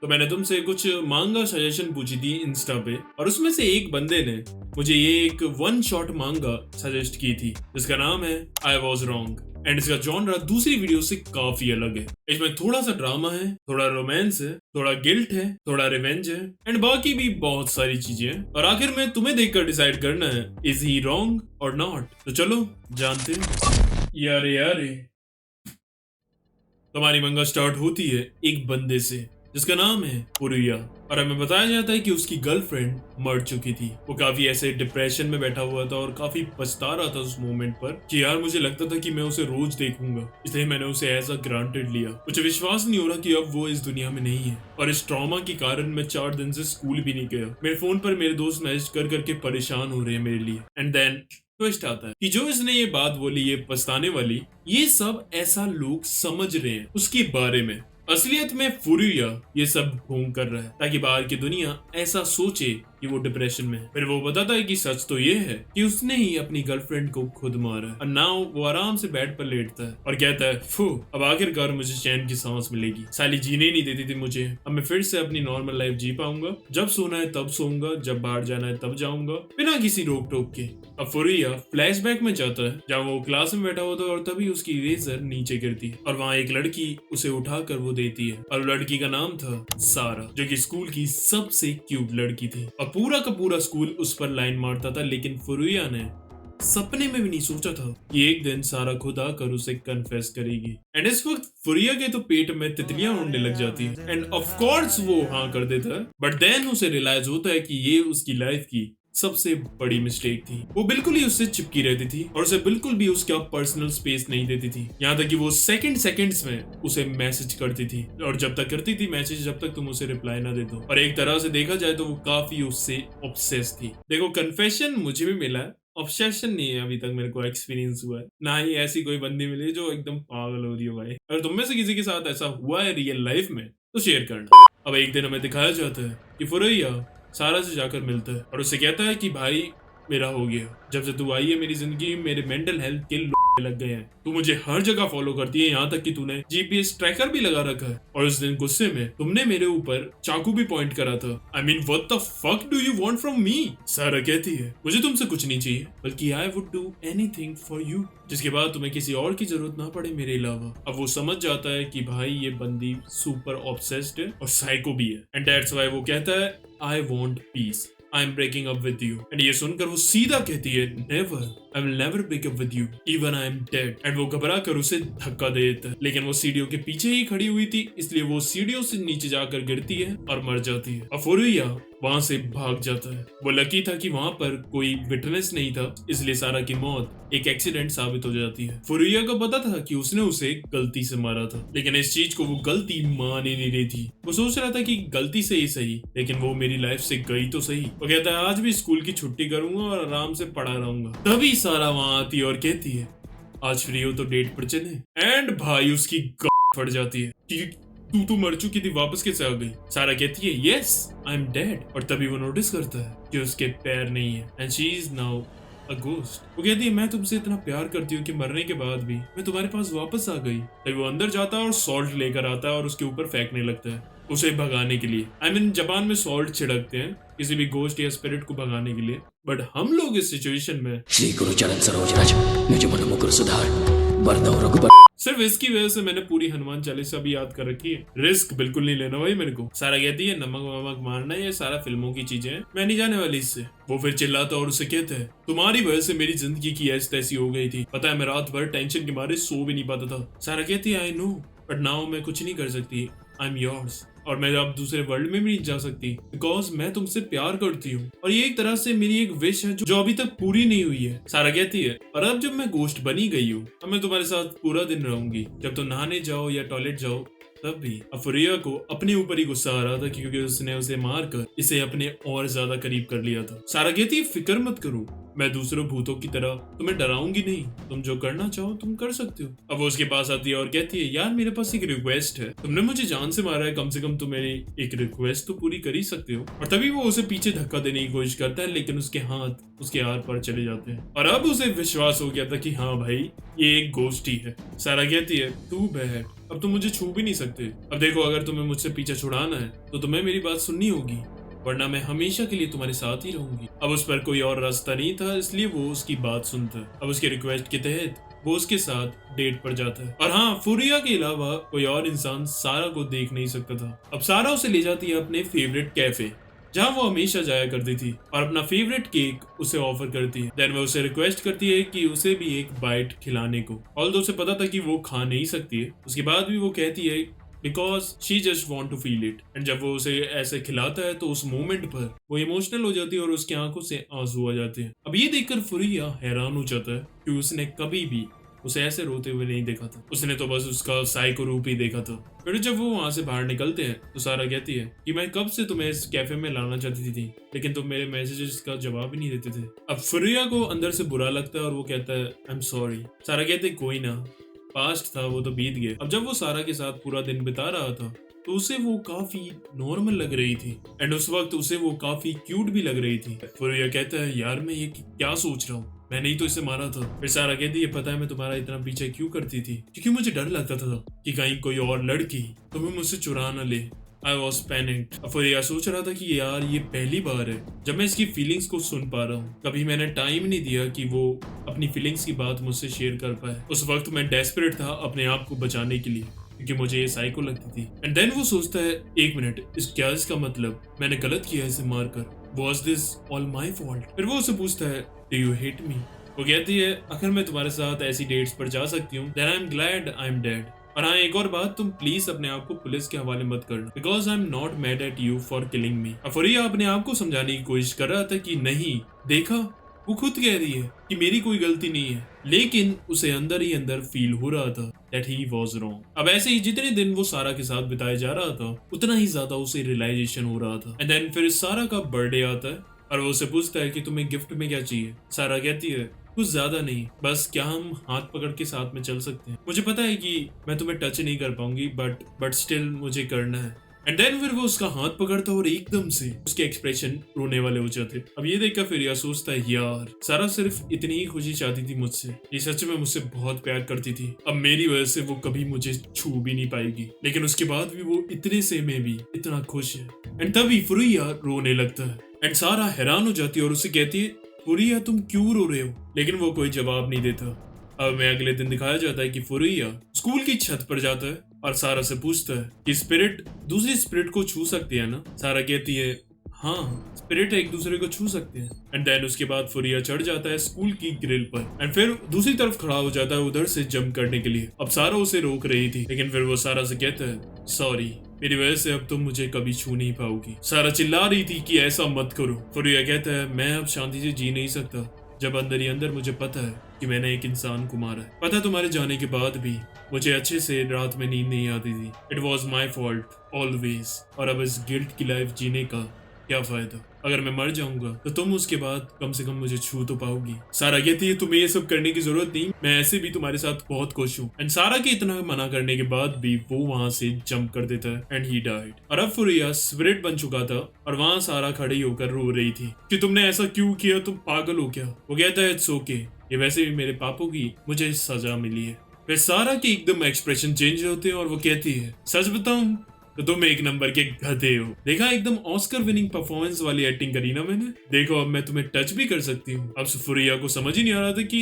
तो मैंने तुमसे कुछ मांगा सजेशन पूछी थी इंस्टा पे, और उसमें से एक बंदे ने मुझे ये एक वन शॉट मांगा सजेस्ट की थी जिसका नाम है आई वॉज रॉन्ग, एंड इसका जॉनरा दूसरी वीडियो से काफी अलग है। इसमें थोड़ा सा ड्रामा है, थोड़ा रोमांस है, थोड़ा गिल्ट है, थोड़ा रिवेंज है, एंड बाकी भी बहुत सारी चीजें हैं। और आखिर में तुम्हें देखकर डिसाइड करना है इज ही रॉन्ग और नॉट। तो चलो जानते हैं। यारे यारे, तुम्हारी मंगा स्टार्ट होती है एक बंदे से जिसका नाम है फुरुया, और हमें बताया जाता है कि उसकी गर्लफ्रेंड मर चुकी थी। वो काफी ऐसे डिप्रेशन में बैठा हुआ था और काफी पछता रहा था उस मोमेंट पर कि यार मुझे लगता था कि मैं उसे रोज देखूंगा, इसलिए मैंने उसे एज अ ग्रांटेड लिया। मुझे विश्वास नहीं हो रहा कि अब वो इस दुनिया में नहीं है, और इस ट्रॉमा के कारण मैं 4 दिन से स्कूल भी नहीं गया। मेरे फोन पर मेरे दोस्त मैसेज कर करके परेशान हो रहे हैं मेरे लिए। एंड देन ट्विस्ट आता है कि जो इसने ये बात बोली, ये पछताने वाली, ये सब ऐसा लोग समझ रहे हैं उसके बारे में। असलियत में फुरुया ये सब ढोंग कर रहा है ताकि बाहर की दुनिया ऐसा सोचे कि वो डिप्रेशन में है। फिर वो बताता है कि सच तो ये है कि उसने ही अपनी गर्लफ्रेंड को खुद मारा, और नाउ वो आराम से बेड पर लेटता है और कहता है फू, अब आखिरकार मुझे चैन की सांस मिलेगी। साली जीने नहीं देती थी मुझे, अब मैं फिर से अपनी नॉर्मल लाइफ जी पाऊंगा। जब सोना है तब सोऊंगा, जब बाहर जाना है तब जाऊंगा, बिना किसी रोक टोक के। अब फुरुया फ्लैशबैक में जाता है जहाँ वो क्लास में बैठा होता है, और तभी उसकी इरेजर नीचे गिरती है और वहाँ एक लड़की उसे उठाकर वो देती है, और लड़की का नाम था सारा, जो कि स्कूल की सबसे क्यूट लड़की थी। और पूरा का पूरा स्कूल उस पर लाइन मारता था, लेकिन फुरुया ने सपने में भी नहीं सोचा था कि एक दिन सारा खुद आकर उसे कन्फेस करेगी। एंड इस वक्त फुरिया के तो पेट में तितलियां उड़ने लग जाती है, एंड ऑफ कोर्स वो हाँ कर देता है। बट देन उसे रियलाइज होता है कि ये उसकी लाइफ की सबसे बड़ी मिस्टेक थी। वो बिल्कुल ही उससे चिपकी रहती थी और उसे बिल्कुल भी उसका पर्सनल स्पेस नहीं देती थी, यहाँ तक कि वो सेकंड्स में उसे मैसेज करती थी, और जब तक करती थी मैसेज जब तक तुम उसे रिप्लाई ना दे दो। और एक तरह से देखा जाए तो वो काफी उससे ऑब्सेस थी। देखो, कन्फेशन मुझे भी मिला है, ऑब्सेशन नहीं है अभी तक मेरे को एक्सपीरियंस हुआ है, ना ही ऐसी कोई बंदी मिली जो एकदम पागल हो रही हो भाई। अगर तुम में से किसी के साथ ऐसा हुआ है रियल लाइफ में तो शेयर करना। अब एक दिन हमें दिखाया जाता है कि फुरैया सारा से जाकर मिलता है और उससे कहता है कि भाई मेरा हो गया, जब से तू आई है मेरी जिंदगी में मेरे मेंटल हेल्थ के लग गए हैं। तू मुझे हर जगह फॉलो करती है, यहाँ तक कि तूने जीपीएस ट्रैकर भी लगा रखा है, और उस दिन गुस्से में तुमने मेरे ऊपर चाकू भी पॉइंट करा था। I mean what the fuck do you want from me. सारा कहती है मुझे तुमसे कुछ नहीं चाहिए, बल्कि I would do anything for you, जिसके बाद तुम्हें किसी और की जरूरत ना पड़े मेरे अलावा। अब वो समझ जाता है कि भाई ये बंदी सुपर ऑब्सेस्ड है और साइको भी है, एंड दैट्स व्हाई वो कहता है I want peace, I am breaking up with you. And ये सुनकर वो सीधा कहती है never, I will never break up with you even I am dead. And वो घबरा कर उसे धक्का दे देता है, लेकिन वो सीढ़ियों के पीछे ही खड़ी हुई थी, इसलिए वो सीढ़ियों से नीचे जाकर गिरती है और मर जाती है। और फुरुया वहां से भाग जाता है। वो लकी था कि वहां पर कोई विटनेस नहीं था, इसलिए सारा की मौत एक एक्सीडेंट साबित हो जाती है। फुरुया को पता था कि उसने उसे गलती से मारा था, लेकिन इस चीज को वो गलती मान ही नहीं रही थी। वो सोच रहा था कि गलती से ही सही, लेकिन वो मेरी लाइफ से गई तो सही। वो कहता है आज भी स्कूल की छुट्टी करूंगा और आराम से पढ़ा रहूंगा। तभी सारा वहां आती है और कहती है आज फ्री हो तो डेट पर चले। एंड भाई उसकी फट जाती है कि तू मर चुकी थी, वापस कैसे आ गई। सारा कहती है यस आई एम डेड, और तभी वो नोटिस करता है कि उसके पैर नहीं है, and she is now a ghost. वो कहती है मैं तुमसे इतना प्यार करती हूँ कि मरने के बाद भी मैं तुम्हारे पास वापस आ गई। तभी वो अंदर जाता है और सॉल्ट लेकर आता है और उसके ऊपर फेंकने लगता है उसे भगाने के लिए। आई मीन जापान में सॉल्ट छिड़कते हैं किसी भी गोस्ट या स्पिरिट को भगाने के लिए, बट हम लोग इस सिचुएशन में श्री गुरु चरण सरोज रज निज मन मुकुर सुधार वरदौ रघुबर। सिर्फ इसकी वजह से मैंने पूरी हनुमान चालीसा भी याद कर रखी है। रिस्क बिल्कुल नहीं लेना भाई मेरे को। सारा कहती है नमक वमक मारना, ये सारा फिल्मों की चीजें हैं, मैं नहीं जाने वाली इससे। वो फिर चिल्लाता और उसे कहता है तुम्हारी वजह से मेरी जिंदगी की ऐसी तैसी हो गई थी, पता है मैं रात भर टेंशन के मारे सो भी नहीं पाता था। सारा कहती है आई नो, बट नाउ मैं कुछ नहीं कर सकती, आई एम योर्स, और मैं अब दूसरे वर्ल्ड में भी नहीं जा सकती बिकॉज मैं तुमसे प्यार करती हूँ, और ये एक तरह से मेरी एक विश है जो अभी तक पूरी नहीं हुई है। सारा कहती है और अब जब मैं गोश्त बनी गई हूँ अब मैं तुम्हारे साथ पूरा दिन रहूंगी, जब तुम नहाने जाओ या टॉयलेट जाओ तब भी। अब फुरिया को अपने ऊपर ही गुस्सा आ रहा था क्योंकि उसने उसे मारकर इसे अपने और ज्यादा करीब कर लिया था। सारा कहती है फिक्र मत करो, मैं दूसरों भूतों की तरह तुम्हें डराऊंगी नहीं, तुम जो करना चाहो तुम कर सकते हो। अब वो उसके पास आती है और कहती है यार मेरे पास एक रिक्वेस्ट है, तुमने मुझे जान से मारा है, कम से कम तुम मेरी एक रिक्वेस्ट तो पूरी कर ही सकते हो। और तभी वो उसे पीछे धक्का देने की कोशिश करता है, लेकिन उसके हाथ उसके आर पार चले जाते हैं और अब उसे विश्वास हो गया था कि हाँ भाई ये एक गोष्ट ही है। सारा कहती है तू बैठ, अब तुम मुझे छू भी नहीं सकते। अब देखो, अगर तुम्हें मुझसे पीछा छुड़ाना है तो तुम्हें मेरी बात सुननी होगी, वरना मैं हमेशा के लिए तुम्हारे साथ ही रहूंगी। अब उस पर कोई और रास्ता नहीं था, इसलिए वो उसकी बात सुनता है। अब उसके रिक्वेस्ट के तहत वो उसके साथ डेट पर जाता है। और हाँ, फुरिया के अलावा कोई और इंसान सारा को देख नहीं सकता था। अब सारा उसे ले जाती है अपने फेवरेट कैफे, जहाँ वो हमेशा जाया करती थी, और अपना फेवरेट केक उसे ऑफर करती है। देन वो उसे रिक्वेस्ट करती है कि उसे भी एक बाइट खिलाने को। ऑल्दो उसे पता था कि वो खा नहीं सकती है, उसके बाद भी वो कहती है because she just want to feel it. And जब वो उसे ऐसे खिलाता है तो उस मोमेंट पर वो इमोशनल हो जाती है और उसकी आंखों से आंसू आ जाते हैं। अब ये देखकर फुरिया हैरान हो जाता है कि उसने कभी भी उसे ऐसे रोते हुए नहीं देखा था, उसने तो बस उसका साइको रूप ही देखा था। फिर जब वो वहां से बाहर निकलते हैं तो सारा कहती है कि मैं कब से तुम्हें इस कैफे में लाना चाहती थी, लेकिन तुम मेरे मैसेजेस का जवाब ही नहीं देते थे। अब फुरिया को अंदर से बुरा लगता है और वो कहता है आई एम सॉरी। सारा कहते है कोई ना, पास्ट था वो तो बीत गया। अब जब वो सारा के साथ पूरा दिन बिता रहा था तो उसे वो काफी नॉर्मल लग रही थी, एंड उस वक्त उसे वो काफी क्यूट भी लग रही थी। फुरिया कहता है यार मैं ये क्या सोच रहा हूँ, मैंने ही तो इसे मारा था। फिर सारा कहती है पता है मैं तुम्हारा इतना पीछे क्यों करती थी, क्योंकि मुझे डर लगता था कि कहीं कोई और लड़की तुम्हें मुझसे चुरा न ले। I was panicked। अब फुरिया सोच रहा था कि यार ये पहली बार है जब मैं इसकी फीलिंग्स को सुन पा रहा हूँ। कभी मैंने टाइम नहीं दिया कि वो अपनी फीलिंग्स की बात मुझसे शेयर कर पाए। उस वक्त मैं डेस्परेट था अपने आप को बचाने के लिए, क्योंकि मुझे ये साइको लगती थी। एंड देन वो सोचता है एक मिनट, इसका मतलब मैंने गलत किया इसे मारकर। Was this all my fault? फिर वो उसे पूछता है Do you hate me? वो कहती है अगर मैं तुम्हारे साथ ऐसी डेट्स पर जा सकती हूँ then I'm glad I'm dead। और हाँ, एक और बात, तुम प्लीज अपने आप को पुलिस के हवाले मत करना, because I am not mad at you for killing me. Furia अपने आप को समझाने की कोशिश कर रहा था कि नहीं, देखा वो खुद कह रही है कि मेरी कोई गलती नहीं है, लेकिन उसे अंदर ही अंदर फील हो रहा था that he was wrong। अब ऐसे ही जितने दिन वो सारा के साथ बिताए जा रहा था उतना ही ज्यादा उसे रियलाइजेशन हो रहा था। एंड देन फिर सारा का बर्थडे आता है और वो उसे पूछता है कि तुम्हें गिफ्ट में क्या चाहिए। सारा कहती है कुछ ज्यादा नहीं, बस क्या हम हाथ पकड़ के साथ में चल सकते हैं। मुझे पता है कि मैं तुम्हें टच नहीं कर पाऊंगी बट स्टिल मुझे करना है। एंड देन फिर वो उसका हाथ पकड़ता और एकदम से उसके एक्सप्रेशन रोने वाले हो जाते। अब ये देखकर फिर यह सोचता है यार सारा सिर्फ इतनी ही खुशी चाहती थी मुझसे, ये सच में मुझसे बहुत प्यार करती थी। अब मेरी वजह से वो कभी मुझे छू भी नहीं पाएगी, लेकिन उसके बाद भी वो इतने से में भी इतना खुश है। एंड तभी फुरिया रोने लगता है एंड सारा हैरान हो जाती है और उसे कहती है फुरिया तुम क्यों रो रहे हो, लेकिन वो कोई जवाब नहीं देता। अब मैं अगले दिन दिखाया जाता है कि फुरिया स्कूल की छत पर जाता है और सारा से पूछता है कि स्पिरिट दूसरी स्पिरिट को छू सकती है ना। सारा कहती है हाँ, स्पिरिट एक दूसरे को छू सकते हैं। एंड देन उसके बाद फुरिया चढ़ जाता है स्कूल की ग्रिल पर एंड फिर दूसरी तरफ खड़ा हो जाता है उधर से जंप करने के लिए। अब सारा उसे रोक रही थी, लेकिन फिर वो सारा से कहता है सॉरी, मेरी वजह से अब तुम मुझे कभी छू नहीं पाओगी। सारा चिल्ला रही थी कि ऐसा मत करो। फुरिया कहता है मैं अब शांति से जी नहीं सकता जब अंदर ही अंदर मुझे पता है कि मैंने एक इंसान को मारा है। पता तुम्हारे जाने के बाद भी मुझे अच्छे से रात में नींद नहीं आती थी। It was my fault always. और अब इस गिल्ट की लाइफ जीने का क्या फायदा, अगर मैं मर जाऊंगा तो तुम उसके बाद कम से कम मुझे छू तो पाओगी। सारा कहती है तुम्हें ये सब करने की जरूरत नहीं, मैं ऐसे भी तुम्हारे साथ बहुत खुश हूँ। एंड सारा के इतना मना करने के बाद भी वो वहां से जंप कर देता है एंड ही डाइड। और अब फुरिया स्पिरिट बन चुका था और वहां सारा खड़ी होकर रो रही थी कि तुमने ऐसा क्यों किया, तुम पागल हो क्या। वो कहता है इट्स ओके, ये वैसे भी मेरे पापों की मुझे सजा मिली है। फिर सारा के एकदम एक्सप्रेशन चेंज होते हैं और वो कहती है सच बताऊं तो तुम एक नंबर के गधे हो। देखा एकदम ऑस्कर विनिंग परफॉर्मेंस वाली एक्टिंग करी ना मैंने। देखो अब मैं तुम्हें टच भी कर सकती हूँ। अब फुरिया को समझ ही नहीं आ रहा था कि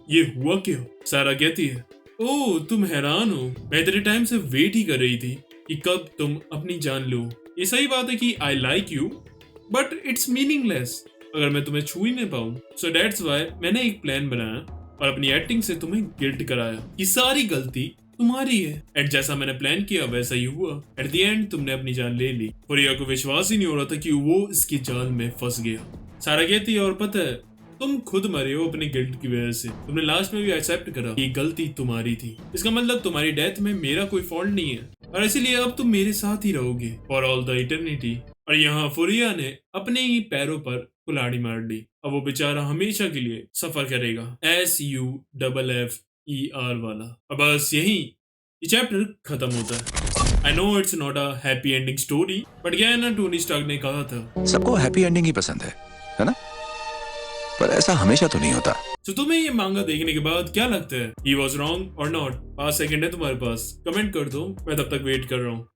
ये हुआ क्या। सारा कहती है ओह तुम हैरान हो, मैं इतने टाइम से वेट ही कर रही थी कि कब तुम अपनी जान लो। ये सही बात है कि I like you but it's meaningless अगर मैं तुम्हें छू ही नहीं पाऊं। सो दैट्स वाई मैंने एक प्लान बनाया और अपनी एक्टिंग से तुम्हें गिल्ट कराया कि सारी गलती तुम्हारी है। एंड जैसा मैंने प्लान किया वैसा ही हुआ। एट द एंड तुमने अपनी जान ले ली। फुरिया को विश्वास ही नहीं हो रहा था कि वो इसकी जाल में फंस गया। सारा कहती है और पता है तुम खुद मरे हो अपने गिल्ट की वजह से। तुमने लास्ट में भी एक्सेप्ट करा कि गलती तुम्हारी थी, इसका मतलब तुम्हारी डेथ में मेरा कोई फॉल्ट नहीं है और इसीलिए अब तुम मेरे साथ ही रहोगे फॉर ऑल द इटर्निटी। और यहाँ फुरिया ने अपने ही पैरों पर कुल्हाड़ी मार ली। अब वो बेचारा हमेशा के लिए सफर करेगा SUFFER वाला। अब बस यही ये चैप्टर खत्म होता है। I know it's not a happy ending story but क्या है ना, टोनी स्टार्क ने कहा था सबको हैप्पी एंडिंग ही पसंद है ना, पर ऐसा हमेशा तो नहीं होता। तो तुम्हें ये मांगा देखने के बाद क्या लगता है? ही वॉज रॉन्ग और नॉट? 5 सेकंड है तुम्हारे पास, कमेंट कर दो, मैं तब तक वेट कर रहा हूँ।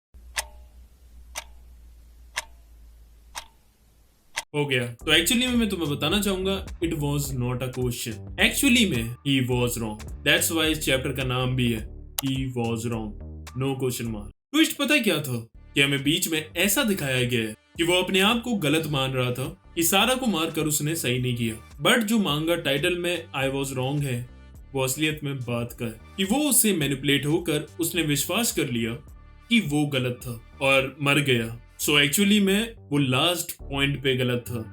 हो गया। तो एक्चुअली में मैं तुम्हें बताना चाहूंगा, it was not a question, actually में he was wrong. That's why इस चैप्टर का नाम भी है he was wrong, no question mark. Twist पता है क्या था? कि हमें बीच में ऐसा दिखाया गया है कि वो अपने आप को गलत मान रहा था कि सारा को मारकर उसने सही नहीं किया, बट जो मांगा टाइटल में आई वॉज रॉन्ग है, वो असलियत में बात का है कि वो उससे मैनिपुलेट होकर उसने विश्वास कर लिया कि वो गलत था और मर गया। सो एक्चुअली में वो लास्ट पॉइंट पे गलत था,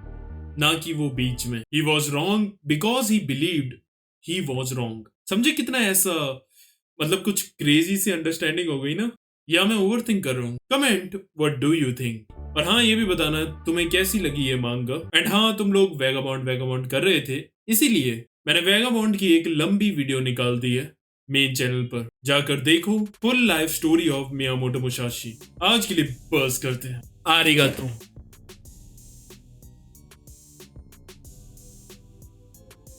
ना कि वो बीच में। He was wrong because he believed he was wrong. समझे कितना ऐसा, मतलब कुछ क्रेजी सी अंडरस्टैंडिंग हो गई ना? या मैं ओवर थिंक कर रहा हूँ? Comment what do you think. और हाँ, ये भी बताना तुम्हें कैसी लगी ये मांगा। एंड हाँ, तुम लोग वैगाबॉन्ड कर रहे थे, इसीलिए मैंने वैगाबॉन्ड की एक लंबी वीडियो निकाल दी है मेन चैनल पर, जाकर देखो full life story of Miyamoto Musashi. आज के लिए बस करते हैं। आरिगातो।